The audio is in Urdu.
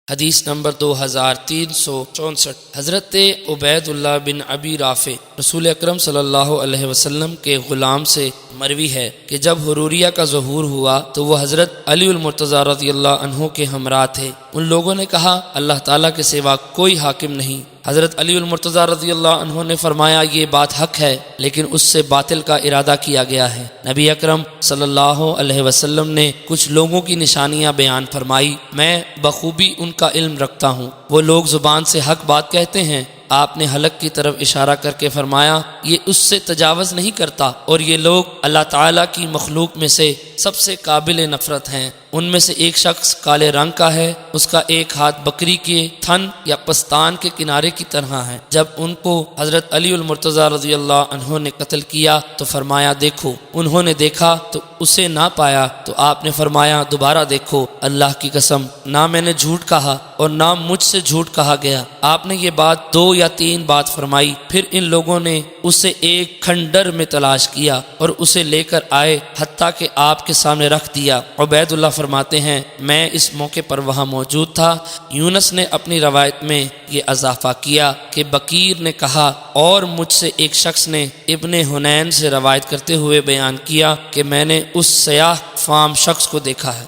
حدیث نمبر 2364۔ حضرت عبید اللہ بن ابی رافع رسول اکرم صلی اللہ علیہ وسلم کے غلام سے مروی ہے کہ جب حروریہ کا ظہور ہوا تو وہ حضرت علی المرتضیٰ رضی اللہ عنہ کے ہمراہ تھے۔ ان لوگوں نے کہا اللہ تعالیٰ کے سوا کوئی حاکم نہیں۔ حضرت علی المرتضیٰ رضی اللہ عنہ نے فرمایا یہ بات حق ہے لیکن اس سے باطل کا ارادہ کیا گیا ہے۔ نبی اکرم صلی اللہ علیہ وسلم نے کچھ لوگوں کی نشانیاں بیان فرمائی، میں بخوبی ان کا علم رکھتا ہوں۔ وہ لوگ زبان سے حق بات کہتے ہیں۔ آپ نے حلق کی طرف اشارہ کر کے فرمایا یہ اس سے تجاوز نہیں کرتا، اور یہ لوگ اللہ تعالیٰ کی مخلوق میں سے سب سے قابل نفرت ہیں۔ ان میں سے ایک شخص کالے رنگ کا ہے، اس کا ایک ہاتھ بکری کے تھن یا پستان کے کنارے کی طرح ہے۔ جب ان کو حضرت علی المرتضیٰ رضی اللہ عنہ نے قتل کیا تو فرمایا دیکھو۔ انہوں نے دیکھا تو اسے نہ پایا تو آپ نے فرمایا دوبارہ دیکھو، اللہ کی قسم نہ میں نے جھوٹ کہا اور نہ مجھ سے جھوٹ کہا گیا۔ آپ نے یہ بات 2 یا 3 بات فرمائی، پھر ان لوگوں نے اسے ایک کھنڈر میں تلاش کیا اور اسے لے کر آئے حتیٰ کہ آپ کے سامنے رکھ دیا۔ عبید اللہ فرماتے ہیں میں اس موقع پر وہاں موجود تھا۔ یونس نے اپنی روایت میں یہ اضافہ کیا کہ بکیر نے کہا، اور مجھ سے ایک شخص نے ابن حنین سے روایت کرتے ہوئے بیان کیا کہ میں نے اس سیاہ فام شخص کو دیکھا ہے۔